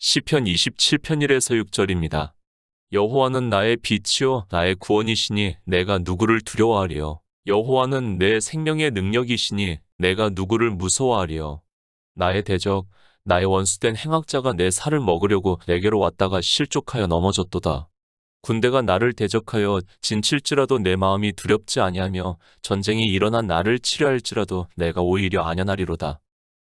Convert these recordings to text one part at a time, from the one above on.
시편 27편 1에서 6절입니다. 여호와는 나의 빛이요 나의 구원이시니 내가 누구를 두려워하리요. 여호와는 내 생명의 능력이시니 내가 누구를 무서워하리요. 나의 대적, 나의 원수된 행악자가 내 살을 먹으려고 내게로 왔다가 실족하여 넘어졌도다. 군대가 나를 대적하여 진칠지라도 내 마음이 두렵지 아니하며 전쟁이 일어나 나를 치려할지라도 내가 오히려 안연하리로다.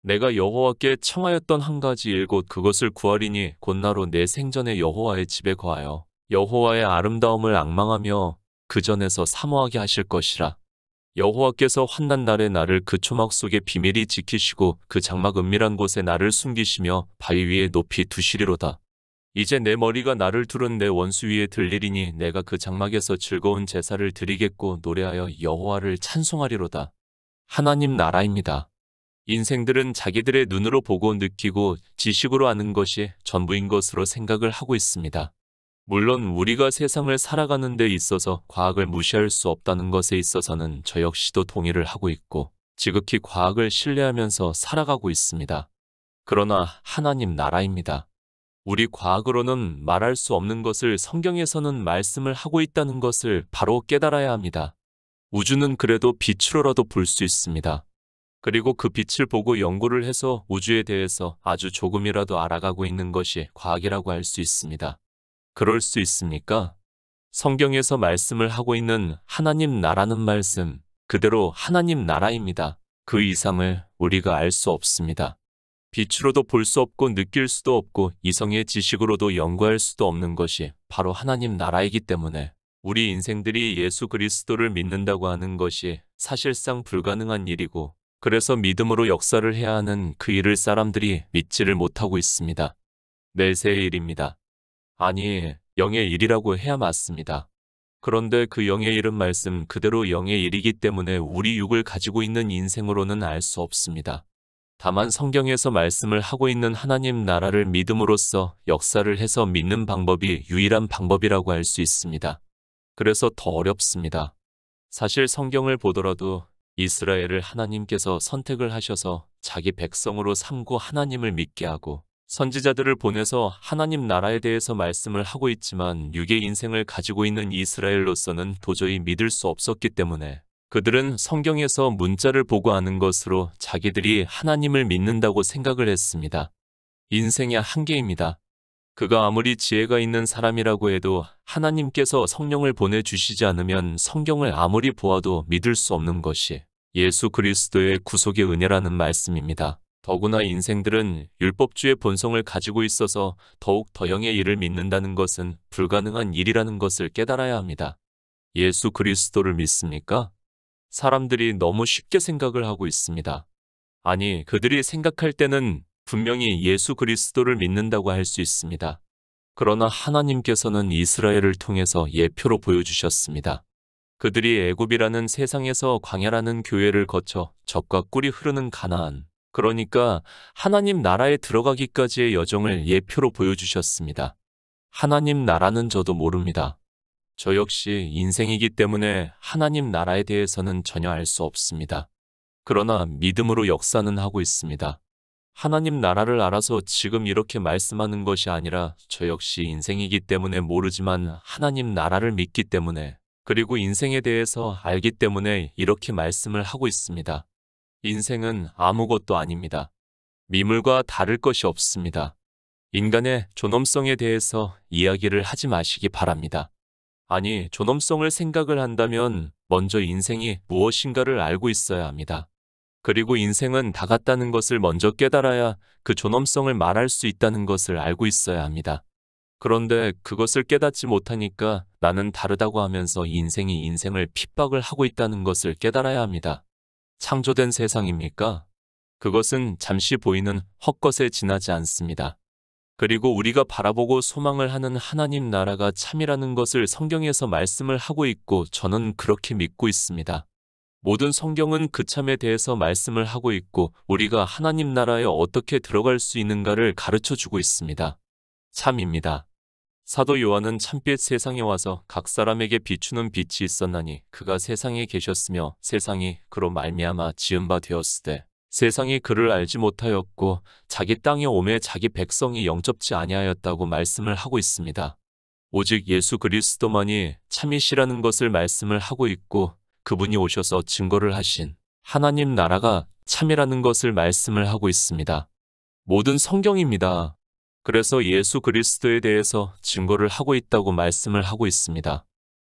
내가 여호와께 청하였던 한 가지 일곧 그것을 구하리니 곧나로 내 생전에 여호와의 집에 거하여 여호와의 아름다움을 앙망하며 그 전에서 사모하게 하실 것이라. 여호와께서 환난 날에 나를 그 초막 속에 비밀히 지키시고 그 장막 은밀한 곳에 나를 숨기시며 바위 위에 높이 두시리로다. 이제 내 머리가 나를 두른 내 원수 위에 들리리니 내가 그 장막에서 즐거운 제사를 드리겠고 노래하여 여호와를 찬송하리로다. 하나님 나라입니다. 인생들은 자기들의 눈으로 보고 느끼고 지식으로 아는 것이 전부인 것으로 생각을 하고 있습니다. 물론 우리가 세상을 살아가는 데 있어서 과학을 무시할 수 없다는 것에 있어서는 저 역시도 동의를 하고 있고 지극히 과학을 신뢰하면서 살아가고 있습니다. 그러나 하나님 나라입니다. 우리 과학으로는 말할 수 없는 것을 성경에서는 말씀을 하고 있다는 것을 바로 깨달아야 합니다. 우주는 그래도 빛으로라도 볼 수 있습니다. 그리고 그 빛을 보고 연구를 해서 우주에 대해서 아주 조금이라도 알아가고 있는 것이 과학이라고 할 수 있습니다. 그럴 수 있습니까? 성경에서 말씀을 하고 있는 하나님 나라는 말씀, 그대로 하나님 나라입니다. 그 이상을 우리가 알 수 없습니다. 빛으로도 볼 수 없고 느낄 수도 없고 이성의 지식으로도 연구할 수도 없는 것이 바로 하나님 나라이기 때문에 우리 인생들이 예수 그리스도를 믿는다고 하는 것이 사실상 불가능한 일이고 그래서 믿음으로 역사를 해야 하는 그 일을 사람들이 믿지를 못하고 있습니다. 내세의 일입니다. 아니, 영의 일이라고 해야 맞습니다. 그런데 그 영의 일은 말씀 그대로 영의 일이기 때문에 우리 육을 가지고 있는 인생으로는 알 수 없습니다. 다만 성경에서 말씀을 하고 있는 하나님 나라를 믿음으로써 역사를 해서 믿는 방법이 유일한 방법이라고 할 수 있습니다. 그래서 더 어렵습니다. 사실 성경을 보더라도 이스라엘을 하나님께서 선택을 하셔서 자기 백성으로 삼고 하나님을 믿게 하고 선지자들을 보내서 하나님 나라에 대해서 말씀을 하고 있지만 육의 인생을 가지고 있는 이스라엘로서는 도저히 믿을 수 없었기 때문에 그들은 성경에서 문자를 보고 아는 것으로 자기들이 하나님을 믿는다고 생각을 했습니다. 인생의 한계입니다. 그가 아무리 지혜가 있는 사람이라고 해도 하나님께서 성령을 보내주시지 않으면 성경을 아무리 보아도 믿을 수 없는 것이 예수 그리스도의 구속의 은혜라는 말씀입니다. 더구나 인생들은 율법주의 본성을 가지고 있어서 더욱 더 영의 일을 믿는다는 것은 불가능한 일이라는 것을 깨달아야 합니다. 예수 그리스도를 믿습니까? 사람들이 너무 쉽게 생각을 하고 있습니다. 아니, 그들이 생각할 때는 분명히 예수 그리스도를 믿는다고 할 수 있습니다. 그러나 하나님께서는 이스라엘을 통해서 예표로 보여주셨습니다. 그들이 애굽이라는 세상에서 광야라는 교회를 거쳐 젖과 꿀이 흐르는 가나안, 그러니까 하나님 나라에 들어가기까지의 여정을 예표로 보여주셨습니다. 하나님 나라는 저도 모릅니다. 저 역시 인생이기 때문에 하나님 나라에 대해서는 전혀 알 수 없습니다. 그러나 믿음으로 역사는 하고 있습니다. 하나님 나라를 알아서 지금 이렇게 말씀하는 것이 아니라 저 역시 인생이기 때문에 모르지만 하나님 나라를 믿기 때문에 그리고 인생에 대해서 알기 때문에 이렇게 말씀을 하고 있습니다. 인생은 아무것도 아닙니다. 미물과 다를 것이 없습니다. 인간의 존엄성에 대해서 이야기를 하지 마시기 바랍니다. 아니, 존엄성을 생각을 한다면 먼저 인생이 무엇인가를 알고 있어야 합니다. 그리고 인생은 다 같다는 것을 먼저 깨달아야 그 존엄성을 말할 수 있다는 것을 알고 있어야 합니다. 그런데 그것을 깨닫지 못하니까 나는 다르다고 하면서 인생이 인생을 핍박을 하고 있다는 것을 깨달아야 합니다. 창조된 세상입니까? 그것은 잠시 보이는 헛것에 지나지 않습니다. 그리고 우리가 바라보고 소망을 하는 하나님 나라가 참이라는 것을 성경에서 말씀을 하고 있고 저는 그렇게 믿고 있습니다. 모든 성경은 그 참에 대해서 말씀을 하고 있고 우리가 하나님 나라에 어떻게 들어갈 수 있는가를 가르쳐주고 있습니다. 참입니다. 사도 요한은 참빛 세상에 와서 각 사람에게 비추는 빛이 있었나니 그가 세상에 계셨으며 세상이 그로 말미암아 지은 바 되었으되 세상이 그를 알지 못하였고 자기 땅에 오매 자기 백성이 영접지 아니하였다고 말씀을 하고 있습니다. 오직 예수 그리스도만이 참이시라는 것을 말씀을 하고 있고 그분이 오셔서 증거를 하신 하나님 나라가 참이라는 것을 말씀을 하고 있습니다. 모든 성경입니다. 그래서 예수 그리스도에 대해서 증거를 하고 있다고 말씀을 하고 있습니다.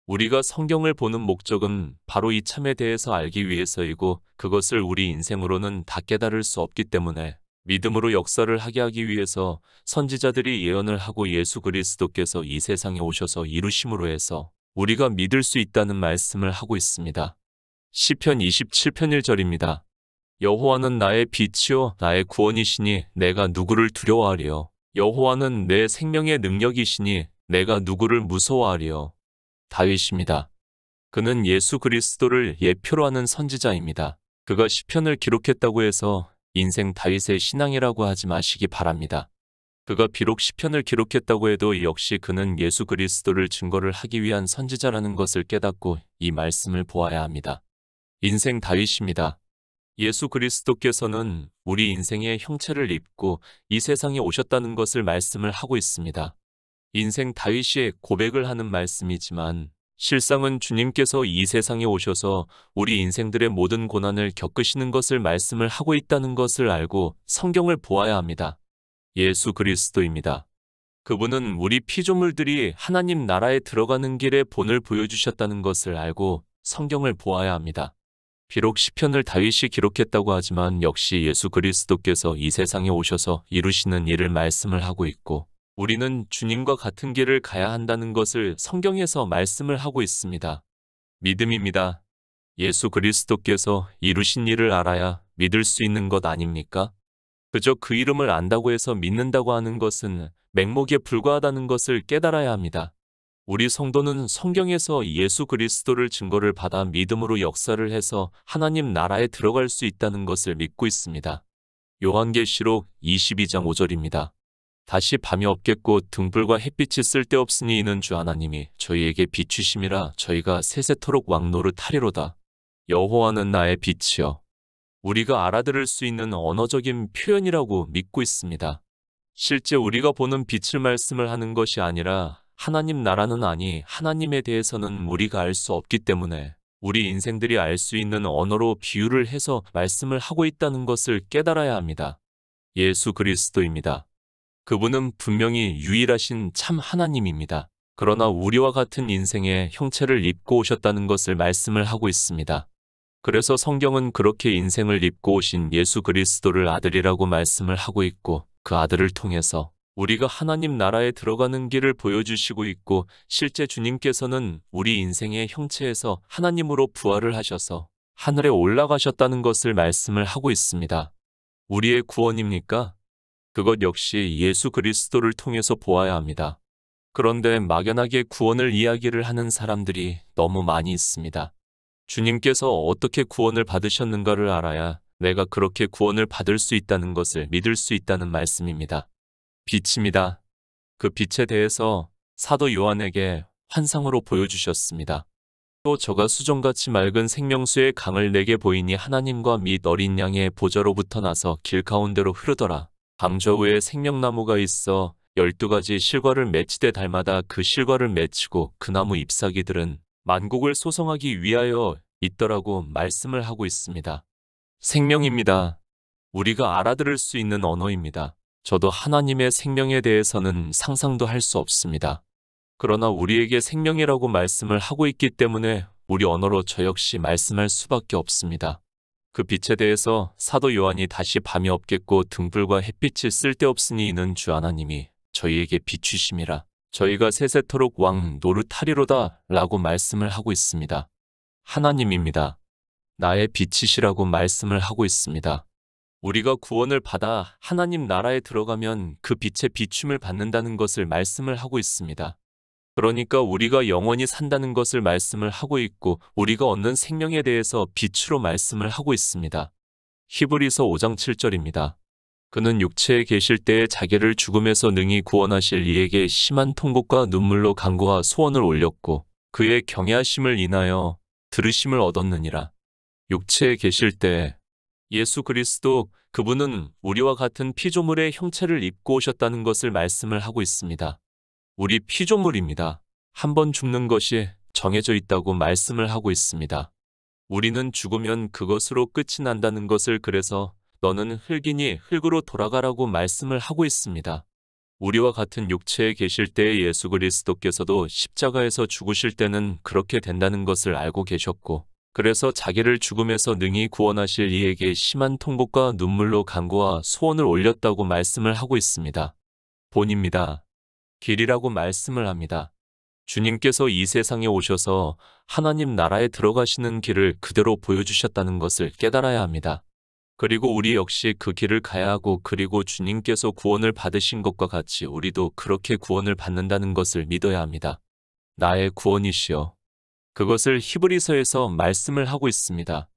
우리가 성경을 보는 목적은 바로 이 참에 대해서 알기 위해서이고 그것을 우리 인생으로는 다 깨달을 수 없기 때문에 믿음으로 역사를 하게 하기 위해서 선지자들이 예언을 하고 예수 그리스도께서 이 세상에 오셔서 이루심으로 해서 우리가 믿을 수 있다는 말씀을 하고 있습니다. 시편 27편 1절입니다. 여호와는 나의 빛이요 나의 구원이시니 내가 누구를 두려워하리요. 여호와는 내 생명의 능력이시니 내가 누구를 무서워하리요. 다윗입니다. 그는 예수 그리스도를 예표로 하는 선지자입니다. 그가 시편을 기록했다고 해서 인생 다윗의 신앙이라고 하지 마시기 바랍니다. 그가 비록 시편을 기록했다고 해도 역시 그는 예수 그리스도를 증거를 하기 위한 선지자라는 것을 깨닫고 이 말씀을 보아야 합니다. 인생 다윗입니다. 예수 그리스도께서는 우리 인생의 형체를 입고 이 세상에 오셨다는 것을 말씀을 하고 있습니다. 인생 다윗이 고백을 하는 말씀이지만 실상은 주님께서 이 세상에 오셔서 우리 인생들의 모든 고난을 겪으시는 것을 말씀을 하고 있다는 것을 알고 성경을 보아야 합니다. 예수 그리스도입니다. 그분은 우리 피조물들이 하나님 나라에 들어가는 길의 본을 보여주셨다는 것을 알고 성경을 보아야 합니다. 비록 시편을 다윗이 기록했다고 하지만 역시 예수 그리스도께서 이 세상에 오셔서 이루시는 일을 말씀을 하고 있고 우리는 주님과 같은 길을 가야 한다는 것을 성경에서 말씀을 하고 있습니다. 믿음입니다. 예수 그리스도께서 이루신 일을 알아야 믿을 수 있는 것 아닙니까? 그저 그 이름을 안다고 해서 믿는다고 하는 것은 맹목에 불과하다는 것을 깨달아야 합니다. 우리 성도는 성경에서 예수 그리스도를 증거를 받아 믿음으로 역사를 해서 하나님 나라에 들어갈 수 있다는 것을 믿고 있습니다. 요한계시록 22장 5절입니다. 다시 밤이 없겠고 등불과 햇빛이 쓸데없으니 이는 주 하나님이 저희에게 비추심이라 저희가 세세토록 왕노를 타리로다. 여호와는 나의 빛이여. 우리가 알아들을 수 있는 언어적인 표현이라고 믿고 있습니다. 실제 우리가 보는 빛을 말씀을 하는 것이 아니라 하나님 나라는 아니 하나님에 대해서는 우리가 알 수 없기 때문에 우리 인생들이 알 수 있는 언어로 비유를 해서 말씀을 하고 있다는 것을 깨달아야 합니다. 예수 그리스도입니다. 그분은 분명히 유일하신 참 하나님입니다. 그러나 우리와 같은 인생의 형체를 입고 오셨다는 것을 말씀을 하고 있습니다. 그래서 성경은 그렇게 인생을 입고 오신 예수 그리스도를 아들이라고 말씀을 하고 있고 그 아들을 통해서 우리가 하나님 나라에 들어가는 길을 보여주시고 있고 실제 주님께서는 우리 인생의 형체에서 하나님으로 부활을 하셔서 하늘에 올라가셨다는 것을 말씀을 하고 있습니다. 우리의 구원입니까? 그것 역시 예수 그리스도를 통해서 보아야 합니다. 그런데 막연하게 구원을 이야기를 하는 사람들이 너무 많이 있습니다. 주님께서 어떻게 구원을 받으셨는가를 알아야 내가 그렇게 구원을 받을 수 있다는 것을 믿을 수 있다는 말씀입니다. 빛입니다. 그 빛에 대해서 사도 요한에게 환상으로 보여주셨습니다. 또 저가 수정같이 맑은 생명수의 강을 내게 보이니 하나님과 및 어린 양의 보좌로부터 나서 길 가운데로 흐르더라. 강저우에 생명나무가 있어 12가지 실과를 맺히되 달마다 그 실과를 맺히고 그 나무 잎사귀들은 만국을 소성하기 위하여 있더라고 말씀을 하고 있습니다. 생명입니다. 우리가 알아들을 수 있는 언어입니다. 저도 하나님의 생명에 대해서는 상상도 할 수 없습니다. 그러나 우리에게 생명이라고 말씀을 하고 있기 때문에 우리 언어로 저 역시 말씀할 수밖에 없습니다. 그 빛에 대해서 사도 요한이 다시 밤이 없겠고 등불과 햇빛이 쓸데없으니 이는 주 하나님이 저희에게 비추심이라 저희가 세세토록 왕 노릇하리로다 라고 말씀을 하고 있습니다. 하나님입니다. 나의 빛이시라고 말씀을 하고 있습니다. 우리가 구원을 받아 하나님 나라에 들어가면 그 빛의 비춤을 받는다는 것을 말씀을 하고 있습니다. 그러니까 우리가 영원히 산다는 것을 말씀을 하고 있고 우리가 얻는 생명에 대해서 빛으로 말씀을 하고 있습니다. 히브리서 5장 7절입니다. 그는 육체에 계실 때에 자기를 죽음에서 능히 구원하실 이에게 심한 통곡과 눈물로 간구와 소원을 올렸고 그의 경외하심을 인하여 들으심을 얻었느니라. 육체에 계실 때에 예수 그리스도, 그분은 우리와 같은 피조물의 형체를 입고 오셨다는 것을 말씀을 하고 있습니다. 우리 피조물입니다. 한 번 죽는 것이 정해져 있다고 말씀을 하고 있습니다. 우리는 죽으면 그것으로 끝이 난다는 것을, 그래서 너는 흙이니 흙으로 돌아가라고 말씀을 하고 있습니다. 우리와 같은 육체에 계실 때의 예수 그리스도께서도 십자가에서 죽으실 때는 그렇게 된다는 것을 알고 계셨고, 그래서 자기를 죽음에서 능히 구원하실 이에게 심한 통곡과 눈물로 간구와 소원을 올렸다고 말씀을 하고 있습니다. 본입니다. 길이라고 말씀을 합니다. 주님께서 이 세상에 오셔서 하나님 나라에 들어가시는 길을 그대로 보여주셨다는 것을 깨달아야 합니다. 그리고 우리 역시 그 길을 가야 하고, 그리고 주님께서 구원을 받으신 것과 같이 우리도 그렇게 구원을 받는다는 것을 믿어야 합니다. 나의 구원이시여. 그것을 히브리서에서 말씀을 하고 있습니다.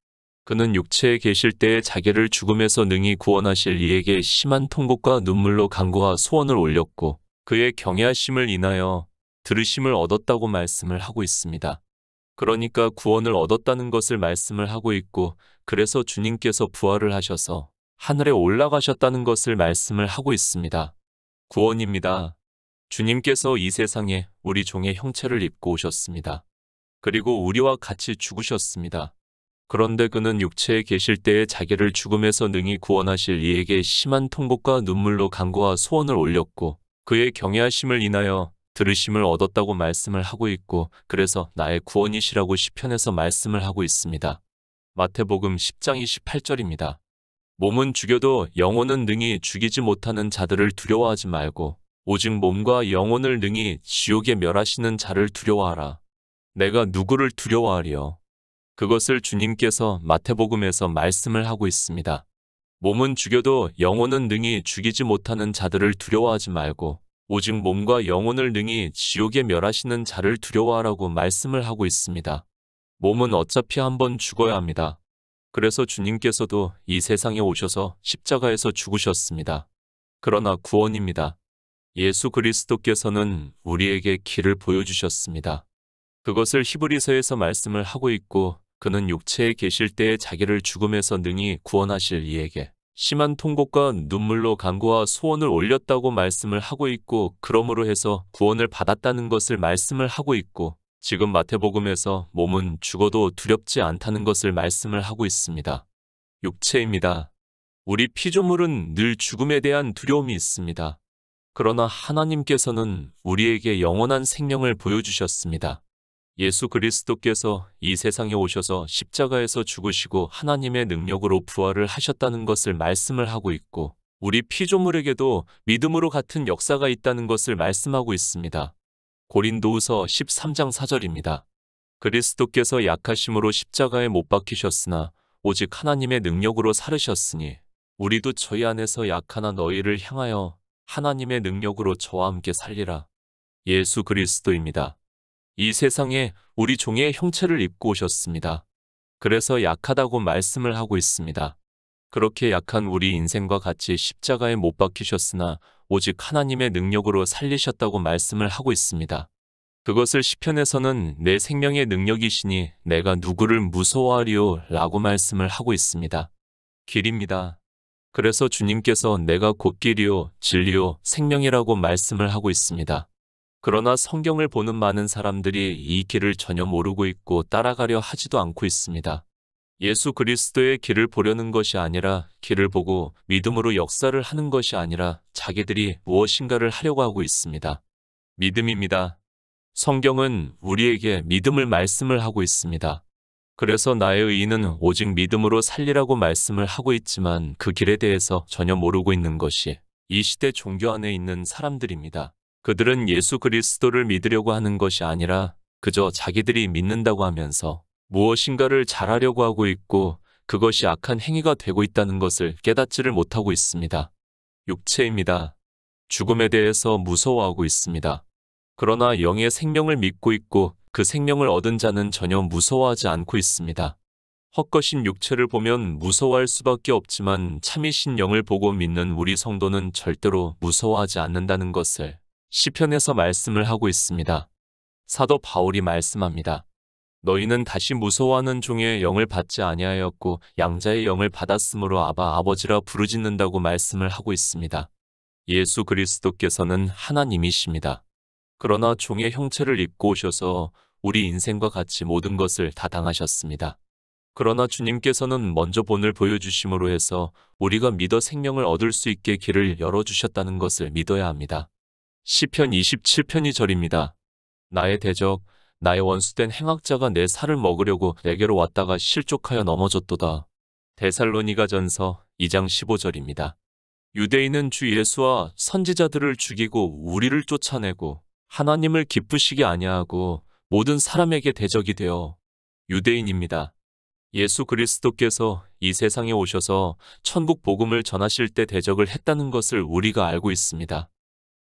그는 육체에 계실 때에 자기를 죽음에서 능히 구원하실 이에게 심한 통곡과 눈물로 간구와 소원을 올렸고, 그의 경외하심을 인하여 들으심을 얻었다고 말씀을 하고 있습니다. 그러니까 구원을 얻었다는 것을 말씀을 하고 있고, 그래서 주님께서 부활을 하셔서 하늘에 올라가셨다는 것을 말씀을 하고 있습니다. 구원입니다. 주님께서 이 세상에 우리 종의 형체를 입고 오셨습니다. 그리고 우리와 같이 죽으셨습니다. 그런데 그는 육체에 계실 때에 자기를 죽음에서 능히 구원하실 이에게 심한 통곡과 눈물로 간구와 소원을 올렸고, 그의 경외하심을 인하여 들으심을 얻었다고 말씀을 하고 있고, 그래서 나의 구원이시라고 시편에서 말씀을 하고 있습니다. 마태복음 10장 28절입니다. 몸은 죽여도 영혼은 능히 죽이지 못하는 자들을 두려워하지 말고 오직 몸과 영혼을 능히 지옥에 멸하시는 자를 두려워하라. 내가 누구를 두려워하리요? 그것을 주님께서 마태복음에서 말씀을 하고 있습니다. 몸은 죽여도 영혼은 능히 죽이지 못하는 자들을 두려워하지 말고 오직 몸과 영혼을 능히 지옥에 멸하시는 자를 두려워하라고 말씀을 하고 있습니다. 몸은 어차피 한번 죽어야 합니다. 그래서 주님께서도 이 세상에 오셔서 십자가에서 죽으셨습니다. 그러나 구원입니다. 예수 그리스도께서는 우리에게 길을 보여주셨습니다. 그것을 히브리서에서 말씀을 하고 있고, 그는 육체에 계실 때에 자기를 죽음에서 능히 구원하실 이에게 심한 통곡과 눈물로 간구와 소원을 올렸다고 말씀을 하고 있고, 그러므로 해서 구원을 받았다는 것을 말씀을 하고 있고, 지금 마태복음에서 몸은 죽어도 두렵지 않다는 것을 말씀을 하고 있습니다. 육체입니다. 우리 피조물은 늘 죽음에 대한 두려움이 있습니다. 그러나 하나님께서는 우리에게 영원한 생명을 보여주셨습니다. 예수 그리스도께서 이 세상에 오셔서 십자가에서 죽으시고 하나님의 능력으로 부활을 하셨다는 것을 말씀을 하고 있고, 우리 피조물에게도 믿음으로 같은 역사가 있다는 것을 말씀하고 있습니다. 고린도후서 13장 4절입니다. 그리스도께서 약하심으로 십자가에 못 박히셨으나 오직 하나님의 능력으로 살으셨으니 우리도 저희 안에서 약하나 너희를 향하여 하나님의 능력으로 저와 함께 살리라. 예수 그리스도입니다. 이 세상에 우리 종의 형체를 입고 오셨습니다. 그래서 약하다고 말씀을 하고 있습니다. 그렇게 약한 우리 인생과 같이 십자가에 못 박히셨으나 오직 하나님의 능력으로 살리셨다고 말씀을 하고 있습니다. 그것을 시편에서는 내 생명의 능력이시니 내가 누구를 무서워하리요 라고 말씀을 하고 있습니다. 길입니다. 그래서 주님께서 내가 곧 길이요 진리요 생명이라고 말씀을 하고 있습니다. 그러나 성경을 보는 많은 사람들이 이 길을 전혀 모르고 있고 따라가려 하지도 않고 있습니다. 예수 그리스도의 길을 보려는 것이 아니라, 길을 보고 믿음으로 역사를 하는 것이 아니라 자기들이 무엇인가를 하려고 하고 있습니다. 믿음입니다. 성경은 우리에게 믿음을 말씀을 하고 있습니다. 그래서 나의 의인은 오직 믿음으로 살리라고 말씀을 하고 있지만, 그 길에 대해서 전혀 모르고 있는 것이 이 시대 종교 안에 있는 사람들입니다. 그들은 예수 그리스도를 믿으려고 하는 것이 아니라 그저 자기들이 믿는다고 하면서 무엇인가를 잘하려고 하고 있고, 그것이 악한 행위가 되고 있다는 것을 깨닫지를 못하고 있습니다. 육체입니다. 죽음에 대해서 무서워하고 있습니다. 그러나 영의 생명을 믿고 있고 그 생명을 얻은 자는 전혀 무서워하지 않고 있습니다. 헛것인 육체를 보면 무서워할 수밖에 없지만 참이신 영을 보고 믿는 우리 성도는 절대로 무서워하지 않는다는 것을 시편에서 말씀을 하고 있습니다. 사도 바울이 말씀합니다. 너희는 다시 무서워하는 종의 영을 받지 아니하였고 양자의 영을 받았으므로 아바 아버지라 부르짖는다고 말씀을 하고 있습니다. 예수 그리스도께서는 하나님이십니다. 그러나 종의 형체를 입고 오셔서 우리 인생과 같이 모든 것을 다 당하셨습니다. 그러나 주님께서는 먼저 본을 보여주심으로 해서 우리가 믿어 생명을 얻을 수 있게 길을 열어주셨다는 것을 믿어야 합니다. 시편 27편 2절입니다. 나의 대적, 나의 원수된 행악자가 내 살을 먹으려고 내게로 왔다가 실족하여 넘어졌도다. 데살로니가전서 2장 15절입니다. 유대인은 주 예수와 선지자들을 죽이고 우리를 쫓아내고 하나님을 기쁘시게 아니하고 모든 사람에게 대적이 되어 유대인입니다. 예수 그리스도께서 이 세상에 오셔서 천국 복음을 전하실 때 대적을 했다는 것을 우리가 알고 있습니다.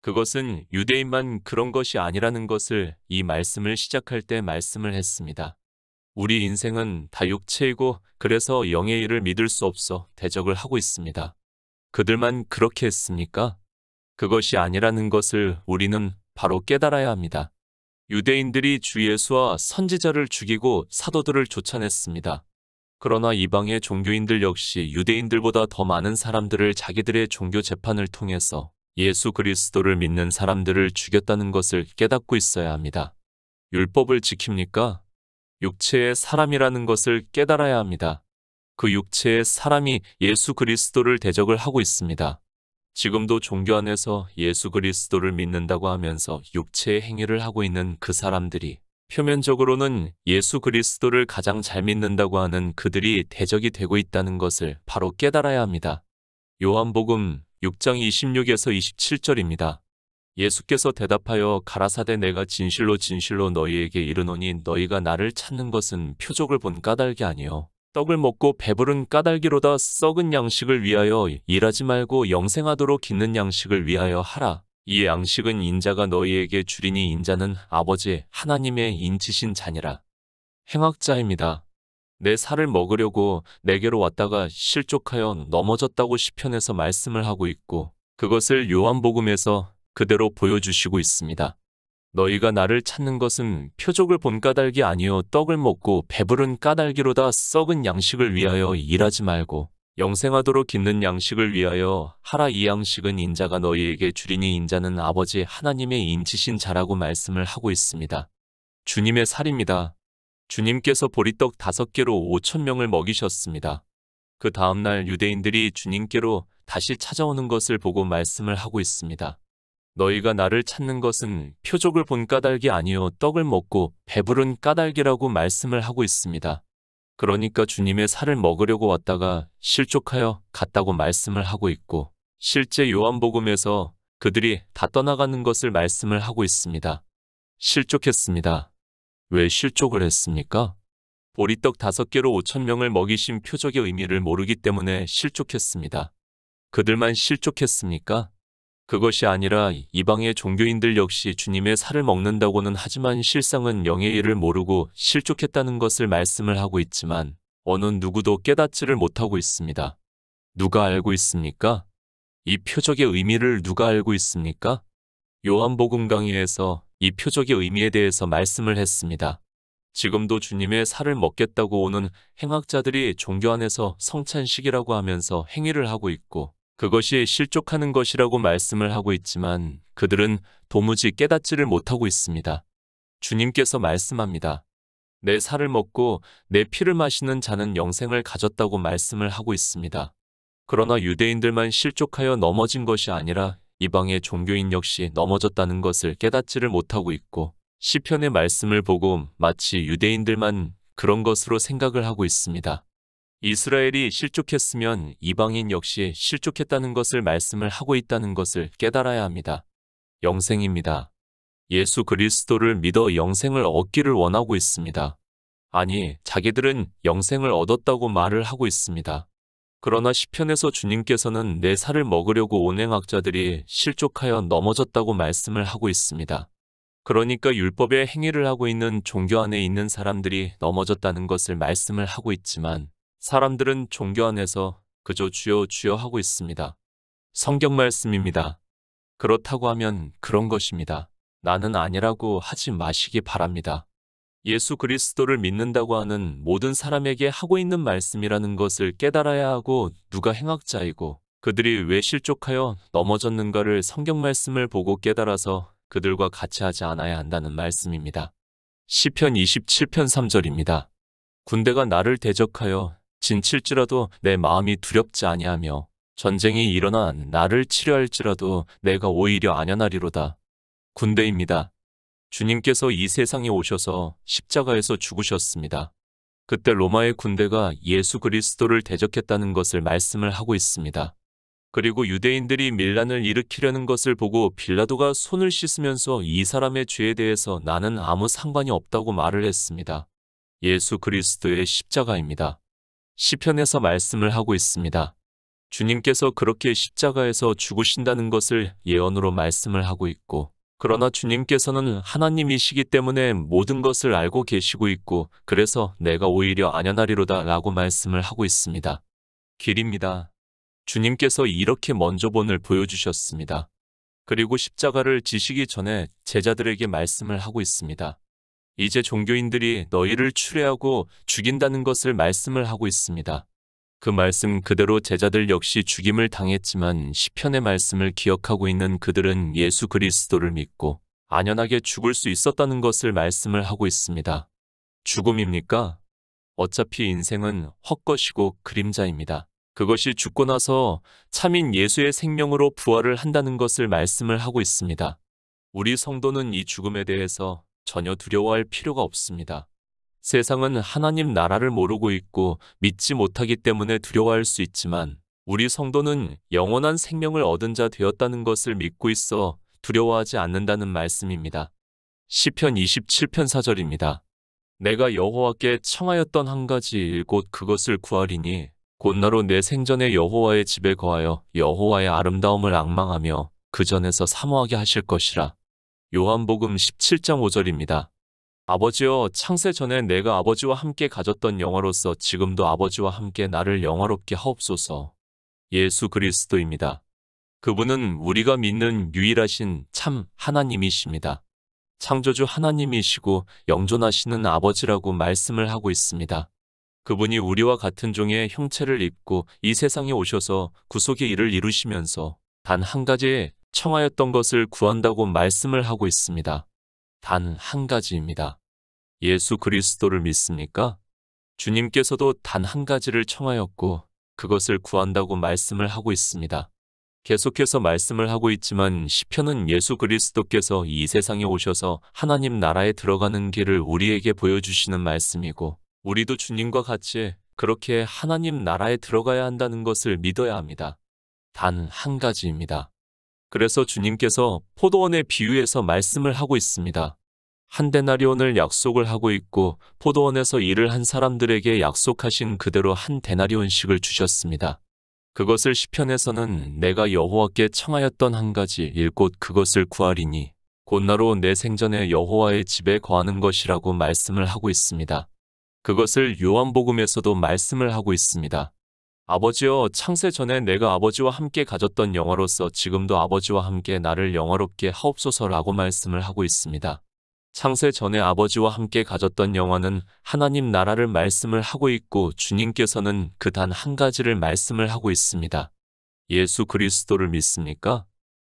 그것은 유대인만 그런 것이 아니라는 것을 이 말씀을 시작할 때 말씀을 했습니다. 우리 인생은 다 육체이고 그래서 영의 일을 믿을 수 없어 대적을 하고 있습니다. 그들만 그렇게 했습니까? 그것이 아니라는 것을 우리는 바로 깨달아야 합니다. 유대인들이 주 예수와 선지자를 죽이고 사도들을 쫓아냈습니다. 그러나 이방의 종교인들 역시 유대인들보다 더 많은 사람들을 자기들의 종교 재판을 통해서 예수 그리스도를 믿는 사람들을 죽였다는 것을 깨닫고 있어야 합니다. 율법을 지킵니까? 육체의 사람이라는 것을 깨달아야 합니다. 그 육체의 사람이 예수 그리스도를 대적을 하고 있습니다. 지금도 종교 안에서 예수 그리스도를 믿는다고 하면서 육체의 행위를 하고 있는 그 사람들이 표면적으로는 예수 그리스도를 가장 잘 믿는다고 하는 그들이 대적이 되고 있다는 것을 바로 깨달아야 합니다. 요한복음 6장 26에서 27절입니다. 예수께서 대답하여 가라사대 내가 진실로 진실로 너희에게 이르노니 너희가 나를 찾는 것은 표적을 본 까닭이 아니요 떡을 먹고 배부른 까닭이로다. 썩은 양식을 위하여 일하지 말고 영생하도록 있는 양식을 위하여 하라. 이 양식은 인자가 너희에게 주리니 인자는 아버지 하나님의 인치신 자니라. 행악자입니다. 내 살을 먹으려고 내게로 왔다가 실족하여 넘어졌다고 시편에서 말씀을 하고 있고 그것을 요한복음에서 그대로 보여주시고 있습니다. 너희가 나를 찾는 것은 표적을 본 까닭이 아니요 떡을 먹고 배부른 까닭이로다. 썩은 양식을 위하여 일하지 말고 영생하도록 있는 양식을 위하여 하라. 이 양식은 인자가 너희에게 주리니 인자는 아버지 하나님의 인치신 자라고 말씀을 하고 있습니다. 주님의 살입니다. 주님께서 보리떡 5개로 5,000명을 먹이셨습니다. 그 다음날 유대인들이 주님께로 다시 찾아오는 것을 보고 말씀을 하고 있습니다. 너희가 나를 찾는 것은 표적을 본 까닭이 아니요 떡을 먹고 배부른 까닭이라고 말씀을 하고 있습니다. 그러니까 주님의 살을 먹으려고 왔다가 실족하여 갔다고 말씀을 하고 있고 실제 요한복음에서 그들이 다 떠나가는 것을 말씀을 하고 있습니다. 실족했습니다. 왜 실족을 했습니까? 보리떡 5개로 5,000명을 먹이신 표적의 의미를 모르기 때문에 실족했습니다. 그들만 실족했습니까? 그것이 아니라 이방의 종교인들 역시 주님의 살을 먹는다고는 하지만 실상은 영의 일을 모르고 실족했다는 것을 말씀을 하고 있지만 어느 누구도 깨닫지를 못하고 있습니다. 누가 알고 있습니까? 이 표적의 의미를 누가 알고 있습니까? 요한복음 강의에서 이 표적의 의미에 대해서 말씀을 했습니다. 지금도 주님의 살을 먹겠다고 오는 행악자들이 종교 안에서 성찬식이라고 하면서 행위를 하고 있고 그것이 실족하는 것이라고 말씀을 하고 있지만 그들은 도무지 깨닫지를 못하고 있습니다. 주님께서 말씀합니다. 내 살을 먹고 내 피를 마시는 자는 영생을 가졌다고 말씀을 하고 있습니다. 그러나 유대인들만 실족하여 넘어진 것이 아니라 이방의 종교인 역시 넘어졌다는 것을 깨닫지를 못하고 있고 시편의 말씀을 보고 마치 유대인들만 그런 것으로 생각을 하고 있습니다. 이스라엘이 실족했으면 이방인 역시 실족했다는 것을 말씀을 하고 있다는 것을 깨달아야 합니다. 영생입니다. 예수 그리스도를 믿어 영생을 얻기를 원하고 있습니다. 아니, 자기들은 영생을 얻었다고 말을 하고 있습니다. 그러나 시편에서 주님께서는 내 살을 먹으려고 온 행악자들이 실족하여 넘어졌다고 말씀을 하고 있습니다. 그러니까 율법의 행위를 하고 있는 종교 안에 있는 사람들이 넘어졌다는 것을 말씀을 하고 있지만 사람들은 종교 안에서 그저 주여 주여 하고 있습니다. 성경 말씀입니다. 그렇다고 하면 그런 것입니다. 나는 아니라고 하지 마시기 바랍니다. 예수 그리스도를 믿는다고 하는 모든 사람에게 하고 있는 말씀이라는 것을 깨달아야 하고 누가 행악자이고 그들이 왜 실족하여 넘어졌는가를 성경 말씀을 보고 깨달아서 그들과 같이 하지 않아야 한다는 말씀입니다. 시편 27편 3절입니다. 군대가 나를 대적하여 진칠지라도 내 마음이 두렵지 아니하며 전쟁이 일어나 나를 치려할지라도 내가 오히려 안연하리로다. 군대입니다. 주님께서 이 세상에 오셔서 십자가에서 죽으셨습니다. 그때 로마의 군대가 예수 그리스도를 대적했다는 것을 말씀을 하고 있습니다. 그리고 유대인들이 밀란을 일으키려는 것을 보고 빌라도가 손을 씻으면서 이 사람의 죄에 대해서 나는 아무 상관이 없다고 말을 했습니다. 예수 그리스도의 십자가입니다. 시편에서 말씀을 하고 있습니다. 주님께서 그렇게 십자가에서 죽으신다는 것을 예언으로 말씀을 하고 있고, 그러나 주님께서는 하나님이시기 때문에 모든 것을 알고 계시고 있고, 그래서 내가 오히려 안연하리로다 라고 말씀을 하고 있습니다. 길입니다. 주님께서 이렇게 먼저 본을 보여주셨습니다. 그리고 십자가를 지시기 전에 제자들에게 말씀을 하고 있습니다. 이제 종교인들이 너희를 추례하고 죽인다는 것을 말씀을 하고 있습니다. 그 말씀 그대로 제자들 역시 죽임을 당했지만 시편의 말씀을 기억하고 있는 그들은 예수 그리스도를 믿고 안연하게 죽을 수 있었다는 것을 말씀을 하고 있습니다. 죽음입니까? 어차피 인생은 헛것이고 그림자입니다. 그것이 죽고 나서 참인 예수의 생명으로 부활을 한다는 것을 말씀을 하고 있습니다. 우리 성도는 이 죽음에 대해서 전혀 두려워할 필요가 없습니다. 세상은 하나님 나라를 모르고 있고 믿지 못하기 때문에 두려워할 수 있지만 우리 성도는 영원한 생명을 얻은 자 되었다는 것을 믿고 있어 두려워하지 않는다는 말씀입니다. 시편 27편 4절입니다. 내가 여호와께 청하였던 한 가지 일 곧 그것을 구하리니 곧 나로 내 생전에 여호와의 집에 거하여 여호와의 아름다움을 앙망하며 그 전에서 사모하게 하실 것이라. 요한복음 17장 5절입니다. 아버지여, 창세 전에 내가 아버지와 함께 가졌던 영화로서 지금도 아버지와 함께 나를 영화롭게 하옵소서. 예수 그리스도입니다. 그분은 우리가 믿는 유일하신 참 하나님이십니다. 창조주 하나님이시고 영존하시는 아버지라고 말씀을 하고 있습니다. 그분이 우리와 같은 종의 형체를 입고 이 세상에 오셔서 구속의 일을 이루시면서 단 한 가지 청하였던 것을 구한다고 말씀을 하고 있습니다. 단 한 가지입니다. 예수 그리스도를 믿습니까? 주님께서도 단 한 가지를 청하였고 그것을 구한다고 말씀을 하고 있습니다. 계속해서 말씀을 하고 있지만 시편은 예수 그리스도께서 이 세상에 오셔서 하나님 나라에 들어가는 길을 우리에게 보여주시는 말씀이고 우리도 주님과 같이 그렇게 하나님 나라에 들어가야 한다는 것을 믿어야 합니다. 단 한 가지입니다. 그래서 주님께서 포도원의 비유에서 말씀을 하고 있습니다. 한 데나리온을 약속을 하고 있고 포도원에서 일을 한 사람들에게 약속하신 그대로 한 데나리온씩을 주셨습니다. 그것을 시편에서는 내가 여호와께 청하였던 한 가지 일 곧 그것을 구하리니 곧 나로 내 생전에 여호와의 집에 거하는 것이라고 말씀을 하고 있습니다. 그것을 요한복음에서도 말씀을 하고 있습니다. 아버지여, 창세 전에 내가 아버지와 함께 가졌던 영화로서 지금도 아버지와 함께 나를 영화롭게 하옵소서라고 말씀을 하고 있습니다. 창세 전에 아버지와 함께 가졌던 영화는 하나님 나라를 말씀을 하고 있고 주님께서는 그 단 한 가지를 말씀을 하고 있습니다. 예수 그리스도를 믿습니까?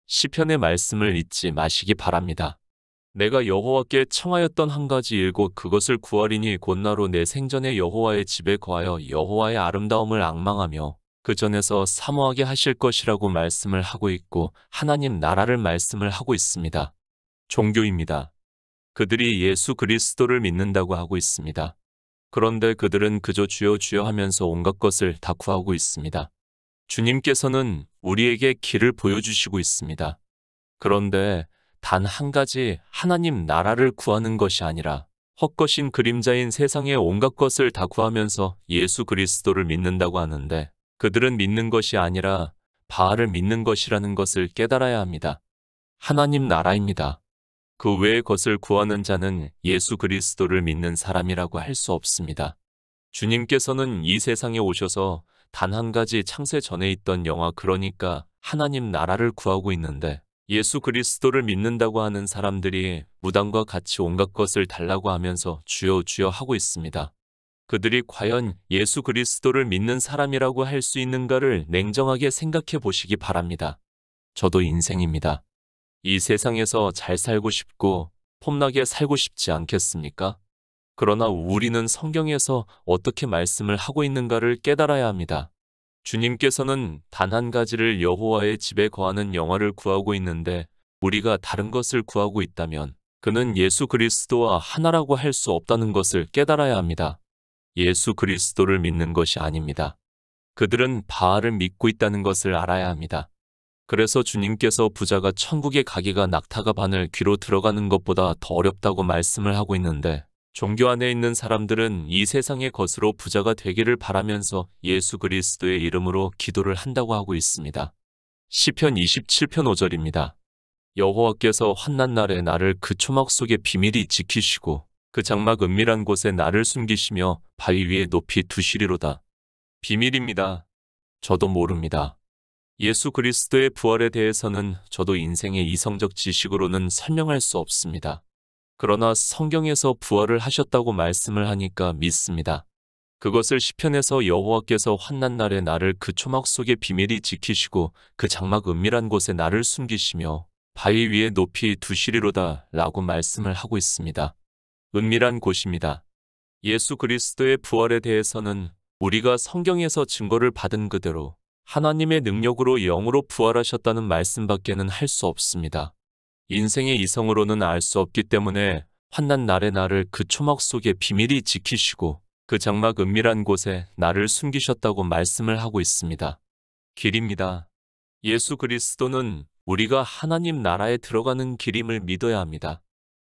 시편의 말씀을 잊지 마시기 바랍니다. 내가 여호와께 청하였던 한 가지 일 곧 그것을 구하리니 곧 나로 내 생전에 여호와의 집에 거하여 여호와의 아름다움을 앙망하며 그 전에서 사모하게 하실 것이라고 말씀을 하고 있고 하나님 나라를 말씀을 하고 있습니다. 종교입니다. 그들이 예수 그리스도를 믿는다고 하고 있습니다. 그런데 그들은 그저 주여 주여 하면서 온갖 것을 다 구하고 있습니다. 주님께서는 우리에게 길을 보여주시고 있습니다. 그런데 단 한 가지 하나님 나라를 구하는 것이 아니라 헛것인 그림자인 세상의 온갖 것을 다 구하면서 예수 그리스도를 믿는다고 하는데 그들은 믿는 것이 아니라 바알을 믿는 것이라는 것을 깨달아야 합니다. 하나님 나라입니다. 그 외의 것을 구하는 자는 예수 그리스도를 믿는 사람이라고 할 수 없습니다. 주님께서는 이 세상에 오셔서 단 한 가지 창세 전에 있던 영화 그러니까 하나님 나라를 구하고 있는데 예수 그리스도를 믿는다고 하는 사람들이 무당과 같이 온갖 것을 달라고 하면서 주여 주여 하고 있습니다. 그들이 과연 예수 그리스도를 믿는 사람이라고 할 수 있는가를 냉정하게 생각해 보시기 바랍니다. 저도 인생입니다. 이 세상에서 잘 살고 싶고 폼나게 살고 싶지 않겠습니까? 그러나 우리는 성경에서 어떻게 말씀을 하고 있는가를 깨달아야 합니다. 주님께서는 단 한 가지를 여호와의 집에 거하는 영화를 구하고 있는데 우리가 다른 것을 구하고 있다면 그는 예수 그리스도와 하나라고 할 수 없다는 것을 깨달아야 합니다. 예수 그리스도를 믿는 것이 아닙니다. 그들은 바알을 믿고 있다는 것을 알아야 합니다. 그래서 주님께서 부자가 천국에 가기가 낙타가 바늘 귀로 들어가는 것보다 더 어렵다고 말씀을 하고 있는데 종교 안에 있는 사람들은 이 세상의 것으로 부자가 되기를 바라면서 예수 그리스도의 이름으로 기도를 한다고 하고 있습니다. 시편 27편 5절입니다. 여호와께서 환난 날에 나를 그 초막 속에 비밀히 지키시고 그 장막 은밀한 곳에 나를 숨기시며 바위 위에 높이 두시리로다. 비밀입니다. 저도 모릅니다. 예수 그리스도의 부활에 대해서는 저도 인생의 이성적 지식으로는 설명할 수 없습니다. 그러나 성경에서 부활을 하셨다고 말씀을 하니까 믿습니다. 그것을 시편에서 여호와께서 환난 날에 나를 그 초막 속에 비밀히 지키시고 그 장막 은밀한 곳에 나를 숨기시며 바위 위에 높이 두시리로다 라고 말씀을 하고 있습니다. 은밀한 곳입니다. 예수 그리스도의 부활에 대해서는 우리가 성경에서 증거를 받은 그대로 하나님의 능력으로 영으로 부활하셨다는 말씀밖에는 할 수 없습니다. 인생의 이성으로는 알 수 없기 때문에 환난 날에 나를 그 초막 속에 비밀히 지키시고 그 장막 은밀한 곳에 나를 숨기셨다고 말씀을 하고 있습니다. 길입니다. 예수 그리스도는 우리가 하나님 나라에 들어가는 길임을 믿어야 합니다.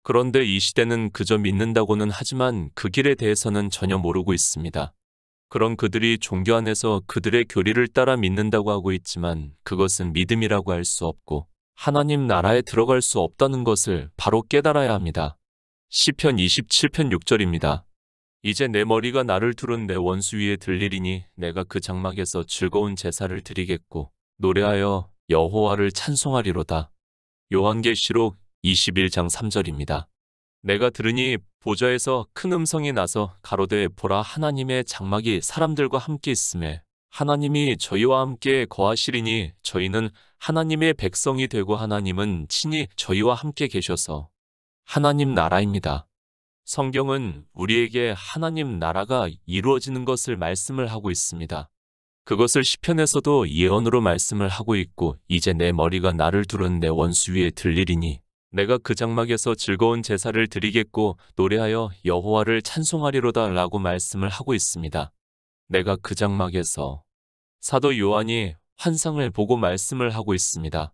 그런데 이 시대는 그저 믿는다고는 하지만 그 길에 대해서는 전혀 모르고 있습니다. 그런 그들이 종교 안에서 그들의 교리를 따라 믿는다고 하고 있지만 그것은 믿음이라고 할 수 없고 하나님 나라에 들어갈 수 없다는 것을 바로 깨달아야 합니다. 시편 27편 6절입니다. 이제 내 머리가 나를 두른 내 원수 위에 들리리니 내가 그 장막에서 즐거운 제사를 드리겠고 노래하여 여호와를 찬송하리로다. 요한계시록 21장 3절입니다. 내가 들으니 보좌에서 큰 음성이 나서 가로되 보라 하나님의 장막이 사람들과 함께 있음에 하나님이 저희와 함께 거하시리니 저희는 하나님의 백성이 되고 하나님은 친히 저희와 함께 계셔서 하나님 나라입니다. 성경은 우리에게 하나님 나라가 이루어지는 것을 말씀을 하고 있습니다. 그것을 시편에서도 예언으로 말씀을 하고 있고 이제 내 머리가 나를 두른 내 원수 위에 들리리니 내가 그 장막에서 즐거운 제사를 드리겠고 노래하여 여호와를 찬송하리로다 라고 말씀을 하고 있습니다. 내가 그 장막에서 사도 요한이 환상을 보고 말씀을 하고 있습니다.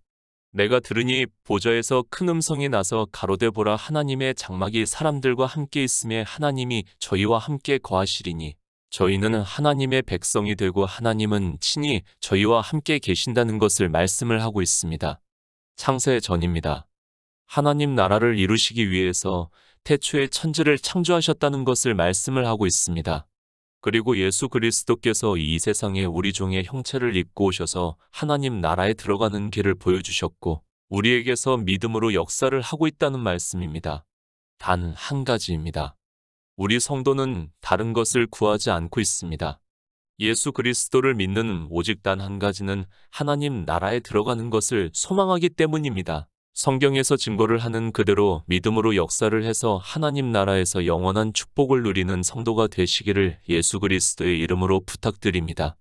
내가 들으니 보좌에서 큰 음성이 나서 가로되 보라 하나님의 장막이 사람들과 함께 있음에 하나님이 저희와 함께 거하시리니 저희는 하나님의 백성이 되고 하나님은 친히 저희와 함께 계신다는 것을 말씀을 하고 있습니다. 창세 전입니다. 하나님 나라를 이루시기 위해서 태초에 천지를 창조하셨다는 것을 말씀을 하고 있습니다. 그리고 예수 그리스도께서 이 세상에 우리 종의 형체를 입고 오셔서 하나님 나라에 들어가는 길을 보여주셨고 우리에게서 믿음으로 역사를 하고 있다는 말씀입니다. 단 한 가지입니다. 우리 성도는 다른 것을 구하지 않고 있습니다. 예수 그리스도를 믿는 오직 단 한 가지는 하나님 나라에 들어가는 것을 소망하기 때문입니다. 성경에서 증거를 하는 그대로 믿음으로 역사를 해서 하나님 나라에서 영원한 축복을 누리는 성도가 되시기를 예수 그리스도의 이름으로 부탁드립니다.